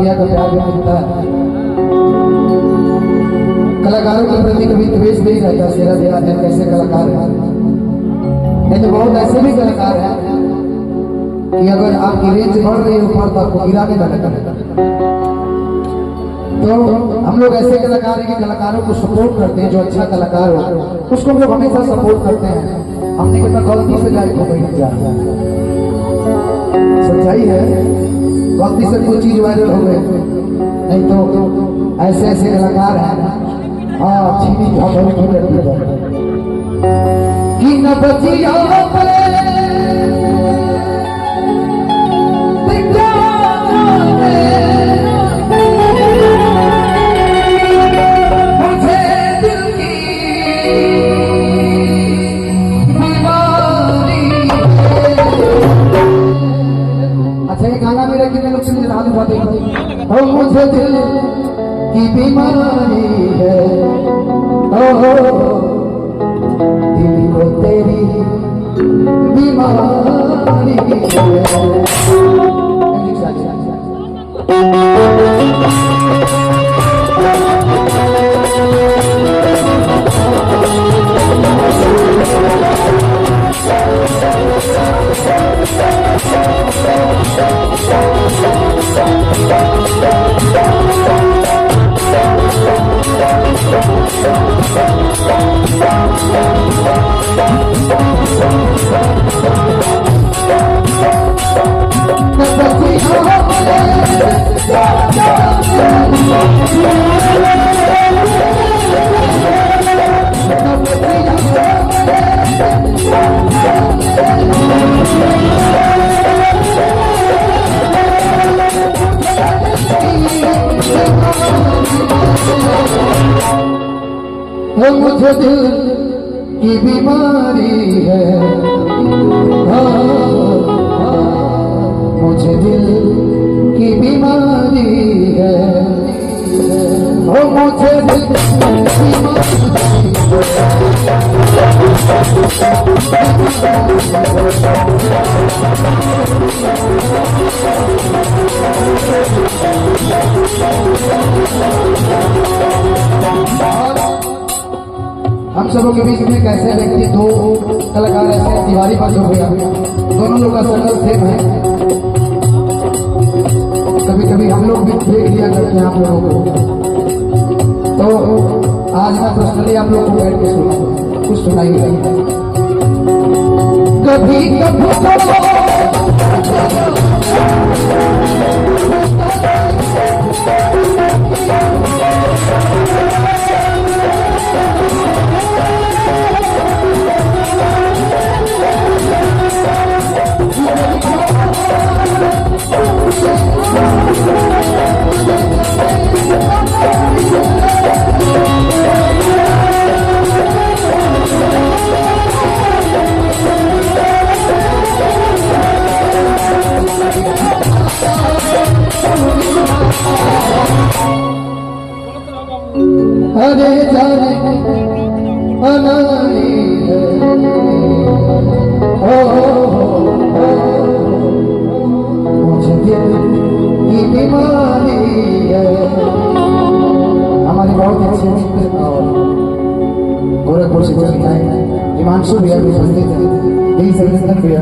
दुनिया का प्यार भी मिलता है। कलाकारों के प्रति कभी द्वेष नहीं रहता। सेरा दिया है कैसे कलाकार है, नहीं तो बहुत ऐसे भी कलाकार हैं कि अगर आपकी रेंज बढ़ रही है ऊपर तो आपको गिराने लगा। तो हम लोग ऐसे कलाकार हैं कि कलाकारों को सपोर्ट करते हैं। जो अच्छा कलाकार हो उसको हम लोग हमेशा सपोर्ट करते हैं। हमने कितना गलती से गायक हो गई जा, सच्चाई है, गलती से कोई चीज वायरल हो गई, नहीं तो ऐसे ऐसे कलाकार हैं। हाँ चीनी कि न बचिया ओ मुझे दिल की बीमारी है, ओ दिल को तेरी बीमारी है। वो मुझे दिल की बीमारी है, मुझे दिल की बीमारी है, वो मुझे दिल की हम सबों के बीच में कैसे व्यक्ति दो कलाकार ऐसे दीवारी पर हो गया, दोनों लोग का शक्ल सेम है। कभी कभी हम लोग भी देख लिया करते हैं आप लोगों को। तो आज मैं पर्सनली आप लोग को बैठ के सुना कुछ सुनाइए। कभी कभी अरे जाने अनारी है, मुझे दिल की बीमारी है। हमारे बहुत अच्छे मित्र और गोरखपुर से चलते हैं हिमांशु भैया भी उपस्थित है, यही सर्विस भैया।